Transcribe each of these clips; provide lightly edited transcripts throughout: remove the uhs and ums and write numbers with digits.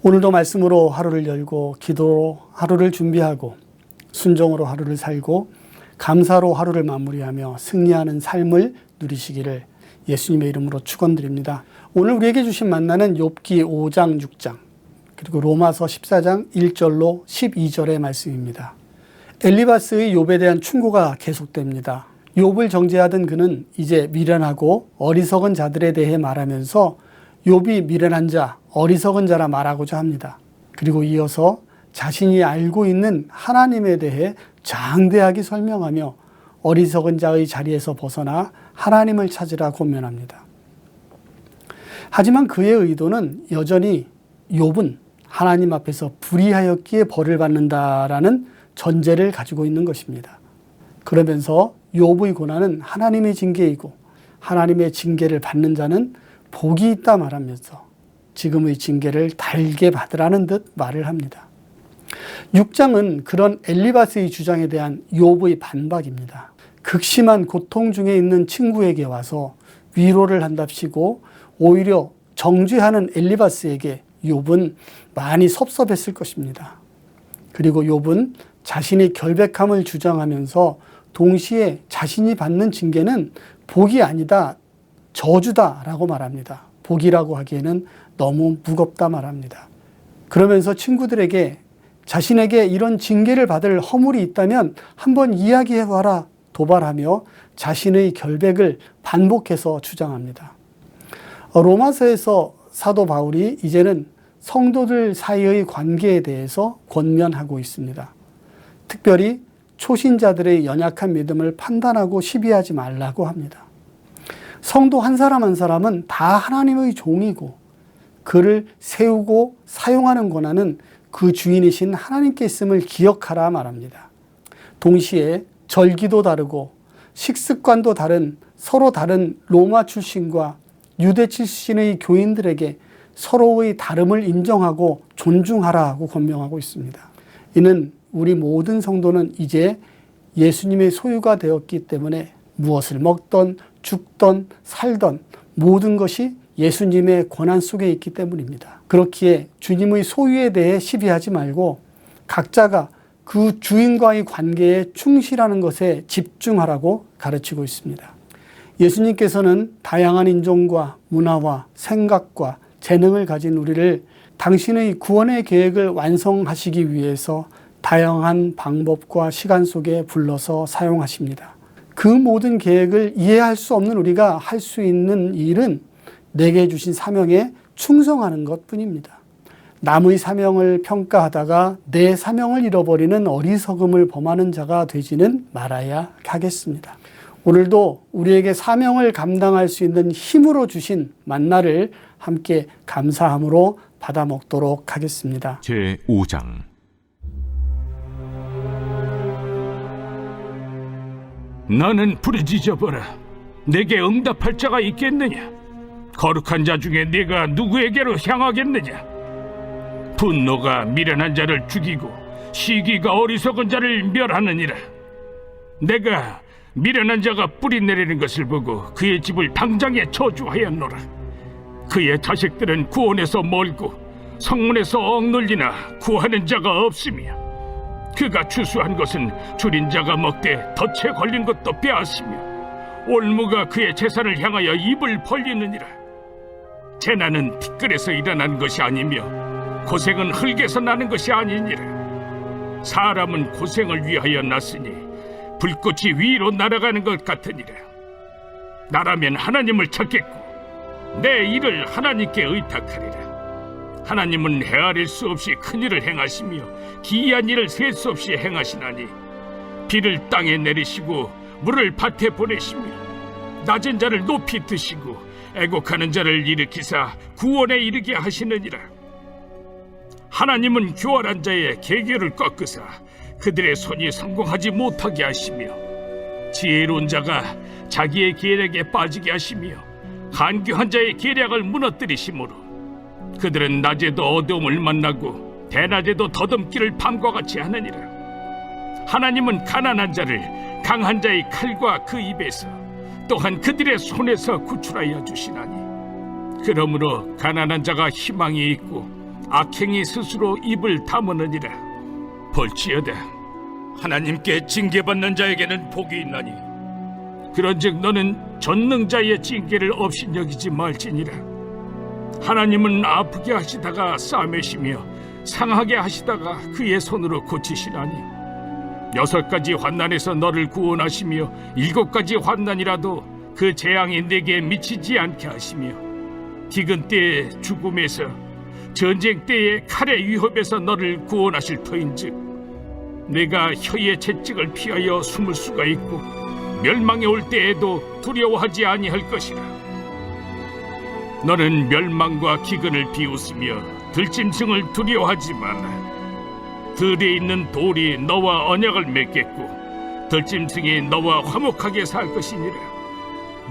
오늘도 말씀으로 하루를 열고 기도로 하루를 준비하고 순종으로 하루를 살고 감사로 하루를 마무리하며 승리하는 삶을 누리시기를 예수님의 이름으로 축원드립니다. 오늘 우리에게 주신 만나는 욥기 5장 6장 그리고 로마서 14장 1절로 12절의 말씀입니다. 엘리바스의 욥에 대한 충고가 계속됩니다. 욥을 정죄하던 그는 이제 미련하고 어리석은 자들에 대해 말하면서 욥이 미련한 자, 어리석은 자라 말하고자 합니다. 그리고 이어서 자신이 알고 있는 하나님에 대해 장대하게 설명하며 어리석은 자의 자리에서 벗어나 하나님을 찾으라 권면합니다. 하지만 그의 의도는 여전히 욥은 하나님 앞에서 불의하였기에 벌을 받는다라는 전제를 가지고 있는 것입니다. 그러면서 욥의 고난은 하나님의 징계이고 하나님의 징계를 받는 자는 복이 있다 말하면서 지금의 징계를 달게 받으라는 듯 말을 합니다. 6장은 그런 엘리바스의 주장에 대한 욥의 반박입니다. 극심한 고통 중에 있는 친구에게 와서 위로를 한답시고 오히려 정죄하는 엘리바스에게 욥은 많이 섭섭했을 것입니다. 그리고 욥은 자신의 결백함을 주장하면서 동시에 자신이 받는 징계는 복이 아니다, 저주다라고 말합니다. 복이라고 하기에는 너무 무겁다 말합니다. 그러면서 친구들에게 자신에게 이런 징계를 받을 허물이 있다면 한번 이야기해봐라 도발하며 자신의 결백을 반복해서 주장합니다. 로마서에서 사도 바울이 이제는 성도들 사이의 관계에 대해서 권면하고 있습니다. 특별히 초신자들의 연약한 믿음을 판단하고 시비하지 말라고 합니다. 성도 한 사람 한 사람은 다 하나님의 종이고 그를 세우고 사용하는 권한은 그 주인이신 하나님께 있음을 기억하라 말합니다. 동시에 절기도 다르고 식습관도 다른 서로 다른 로마 출신과 유대 출신의 교인들에게 서로의 다름을 인정하고 존중하라고 권명하고 있습니다. 이는 우리 모든 성도는 이제 예수님의 소유가 되었기 때문에 무엇을 먹던 죽던 살던 모든 것이 예수님의 권한 속에 있기 때문입니다. 그렇기에 주님의 소유에 대해 시비하지 말고 각자가 그 주인과의 관계에 충실하는 것에 집중하라고 가르치고 있습니다. 예수님께서는 다양한 인종과 문화와 생각과 재능을 가진 우리를 당신의 구원의 계획을 완성하시기 위해서 다양한 방법과 시간 속에 불러서 사용하십니다. 그 모든 계획을 이해할 수 없는 우리가 할 수 있는 일은 내게 주신 사명에 충성하는 것뿐입니다. 남의 사명을 평가하다가 내 사명을 잃어버리는 어리석음을 범하는 자가 되지는 말아야 하겠습니다. 오늘도 우리에게 사명을 감당할 수 있는 힘으로 주신 만나를 함께 감사함으로 받아 먹도록 하겠습니다. 제5장 나는 부르짖어보라. 내게 응답할 자가 있겠느냐? 거룩한 자 중에 네가 누구에게로 향하겠느냐? 분노가 미련한 자를 죽이고 시기가 어리석은 자를 멸하느니라. 내가 미련한 자가 뿌리 내리는 것을 보고 그의 집을 당장에 저주하였노라. 그의 자식들은 구원에서 멀고 성문에서 억눌리나 구하는 자가 없으며 그가 추수한 것은 줄인 자가 먹되 덫에 걸린 것도 빼앗으며 올무가 그의 재산을 향하여 입을 벌리느니라. 재난은 티끌에서 일어난 것이 아니며 고생은 흙에서 나는 것이 아니니라. 사람은 고생을 위하여 났으니 불꽃이 위로 날아가는 것 같으니라. 나라면 하나님을 찾겠고 내 일을 하나님께 의탁하리라. 하나님은 헤아릴 수 없이 큰 일을 행하시며 기이한 일을 셀 수 없이 행하시나니 비를 땅에 내리시고 물을 밭에 보내시며 낮은 자를 높이 드시고 애곡하는 자를 일으키사 구원에 이르게 하시느니라. 하나님은 교활한 자의 계계를 꺾으사 그들의 손이 성공하지 못하게 하시며 지혜로운 자가 자기의 계략에 빠지게 하시며 간교한 자의 계략을 무너뜨리시므로 그들은 낮에도 어두움을 만나고 대낮에도 더듬기를 밤과 같이 하느니라. 하나님은 가난한 자를 강한 자의 칼과 그 입에서 또한 그들의 손에서 구출하여 주시나니 그러므로 가난한 자가 희망이 있고 악행이 스스로 입을 다무느니라. 볼지어다, 하나님께 징계받는 자에게는 복이 있나니 그런즉 너는 전능자의 징계를 업신여기지 말지니라. 하나님은 아프게 하시다가 싸매시며 상하게 하시다가 그의 손으로 고치시나니 6가지 환난에서 너를 구원하시며 7가지 환난이라도 그 재앙이 내게 미치지 않게 하시며 기근 때의 죽음에서 전쟁 때의 칼의 위협에서 너를 구원하실 터인즉 내가 혀의 채찍을 피하여 숨을 수가 있고 멸망에 올 때에도 두려워하지 아니할 것이라. 너는 멸망과 기근을 비웃으며 들짐승을 두려워하지 마라. 들에 있는 돌이 너와 언약을 맺겠고 들짐승이 너와 화목하게 살 것이니라.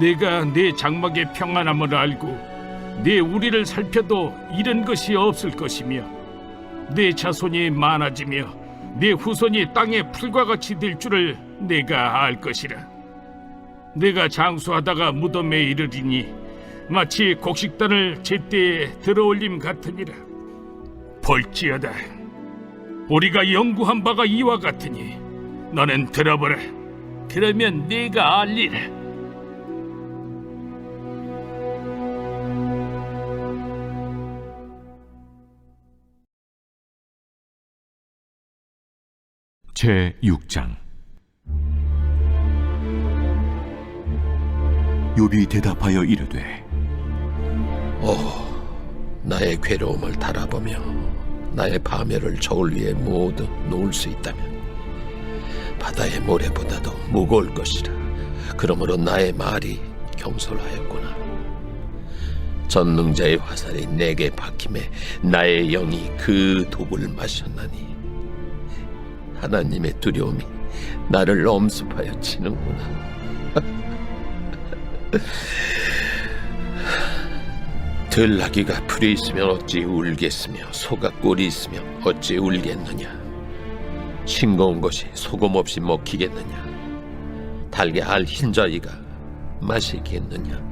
내가 내 장막의 평안함을 알고 내 우리를 살펴도 잃은 것이 없을 것이며 내 자손이 많아지며 내 후손이 땅의 풀과 같이 될 줄을 내가 알 것이라. 내가 장수하다가 무덤에 이르리니 마치 곡식단을 제때에 들어올림 같으니라. 볼지어다, 우리가 연구한 바가 이와 같으니 너는 들어보라. 그러면 네가 알리라. 제6장. 욥이 대답하여 이르되, 나의 괴로움을 달아보며 나의 파멸을 저울 위에 모두 놓을 수 있다면 바다의 모래보다도 무거울 것이라. 그러므로 나의 말이 경솔하였구나. 전능자의 화살이 내게 박힘에 나의 영이 그 독을 마셨나니 하나님의 두려움이 나를 엄습하여 치는구나. 들나귀가 풀이 있으면 어찌 울겠으며 소가 꼴이 있으면 어찌 울겠느냐. 싱거운 것이 소금 없이 먹히겠느냐. 달게 알 흰자위가 마시겠느냐.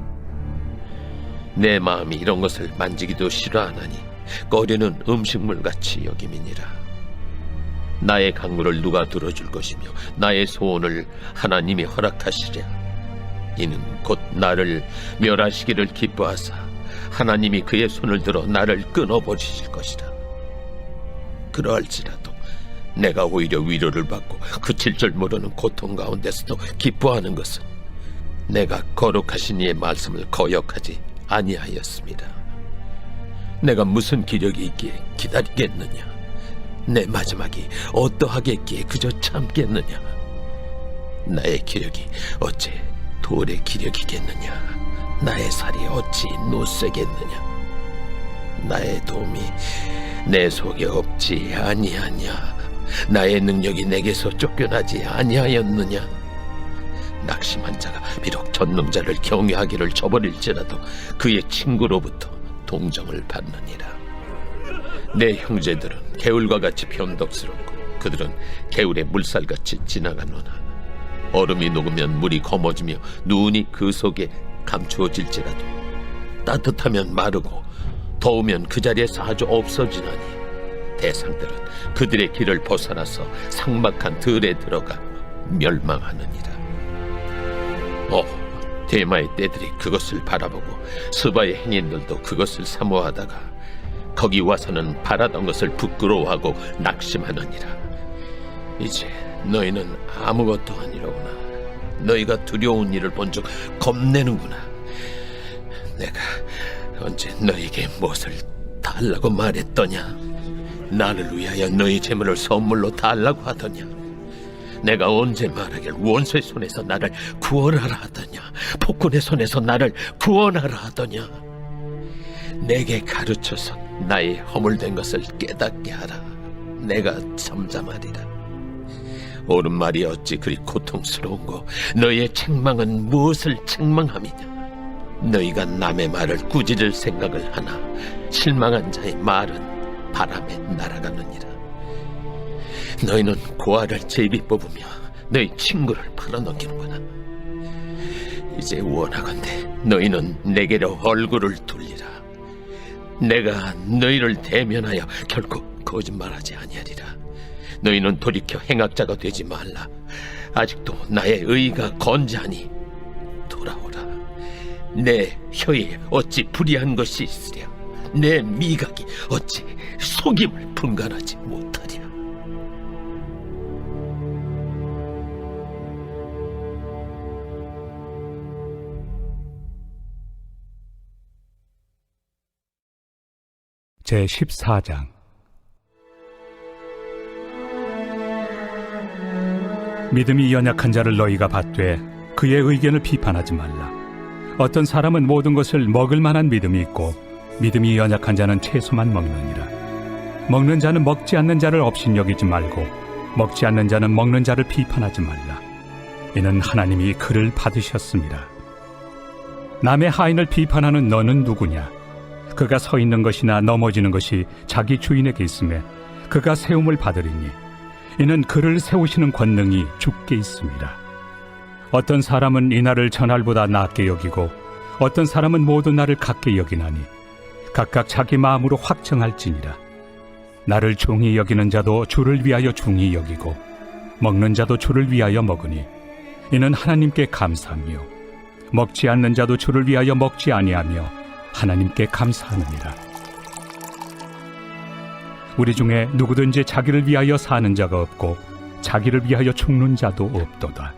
내 마음이 이런 것을 만지기도 싫어하나니 꺼리는 음식물같이 여김이니라. 나의 강물을 누가 들어줄 것이며 나의 소원을 하나님이 허락하시랴. 이는 곧 나를 멸하시기를 기뻐하사 하나님이 그의 손을 들어 나를 끊어버리실 것이라. 그러할지라도 내가 오히려 위로를 받고 그칠 줄 모르는 고통 가운데서도 기뻐하는 것은 내가 거룩하신 이의 말씀을 거역하지 아니하였습니다. 내가 무슨 기력이 있기에 기다리겠느냐. 내 마지막이 어떠하겠기에 그저 참겠느냐. 나의 기력이 어찌 돌의 기력이겠느냐. 나의 살이 어찌 노쇠겠느냐. 나의 도움이 내 속에 없지 아니하냐. 나의 능력이 내게서 쫓겨나지 아니하였느냐. 낙심한 자가 비록 전능자를 경외하기를 저버릴지라도 그의 친구로부터 동정을 받느니라. 내 형제들은 개울과 같이 변덕스럽고 그들은 개울의 물살같이 지나가노나 얼음이 녹으면 물이 검어지며 눈이 그 속에 감추어질지라도 따뜻하면 마르고 더우면 그 자리에서 아주 없어지나니 대상들은 그들의 길을 벗어나서 삭막한 들에 들어가 멸망하느니라. 대마의 떼들이 그것을 바라보고 스바의 행인들도 그것을 사모하다가 거기 와서는 바라던 것을 부끄러워하고 낙심하느니라. 이제 너희는 아무것도 아니로구나. 너희가 두려운 일을 본즉 겁내는구나. 내가 언제 너희에게 무엇을 달라고 말했더냐. 나를 위하여 너희 재물을 선물로 달라고 하더냐. 내가 언제 말하길 원수의 손에서 나를 구원하라 하더냐. 폭군의 손에서 나를 구원하라 하더냐. 내게 가르쳐서 나의 허물된 것을 깨닫게 하라. 내가 잠잠하리라. 옳은 말이 어찌 그리 고통스러운고 너희의 책망은 무엇을 책망함이냐. 너희가 남의 말을 꾸짖을 생각을 하나 실망한 자의 말은 바람에 날아가느니라. 너희는 고아를 제비 뽑으며 너희 친구를 팔아넘기는구나. 이제 원하건대 너희는 내게로 얼굴을 돌리라. 내가 너희를 대면하여 결코 거짓말하지 아니하리라. 너희는 돌이켜 행악자가 되지 말라. 아직도 나의 의가 건재하니 돌아오라. 내 혀에 어찌 불의한 것이 있으랴. 내 미각이 어찌 속임을 분간하지 못하랴. 제14장. 믿음이 연약한 자를 너희가 받되 그의 의견을 비판하지 말라. 어떤 사람은 모든 것을 먹을 만한 믿음이 있고 믿음이 연약한 자는 채소만 먹느니라. 먹는 자는 먹지 않는 자를 업신여기지 말고 먹지 않는 자는 먹는 자를 비판하지 말라. 이는 하나님이 그를 받으셨습니다. 남의 하인을 비판하는 너는 누구냐? 그가 서 있는 것이나 넘어지는 것이 자기 주인에게 있음에 그가 세움을 받으리니 이는 그를 세우시는 권능이 주께 있습니다. 어떤 사람은 이날을 전날보다 낮게 여기고 어떤 사람은 모든 날을 같게 여기나니 각각 자기 마음으로 확정할지니라. 나를 중히 여기는 자도 주를 위하여 중히 여기고 먹는 자도 주를 위하여 먹으니 이는 하나님께 감사하며 먹지 않는 자도 주를 위하여 먹지 아니하며 하나님께 감사하느니라. 우리 중에 누구든지 자기를 위하여 사는 자가 없고 자기를 위하여 죽는 자도 없도다.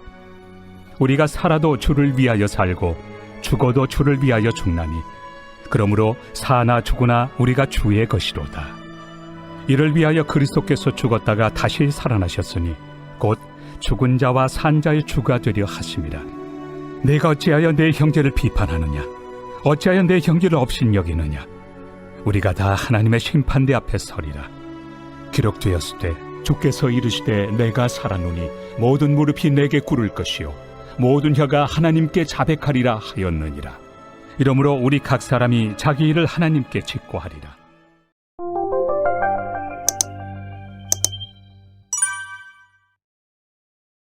우리가 살아도 주를 위하여 살고 죽어도 주를 위하여 죽나니 그러므로 사나 죽으나 우리가 주의 것이로다. 이를 위하여 그리스도께서 죽었다가 다시 살아나셨으니 곧 죽은 자와 산 자의 주가 되려 하심이라. 내가 어찌하여 내 형제를 비판하느냐? 어찌하여 내 형제를 업신여기느냐? 우리가 다 하나님의 심판대 앞에 서리라. 기록되었으되 주께서 이르시되 내가 살았노니 모든 무릎이 내게 꿇을 것이요 모든 혀가 하나님께 자백하리라 하였느니라. 이러므로 우리 각 사람이 자기 일을 하나님께 직고하리라.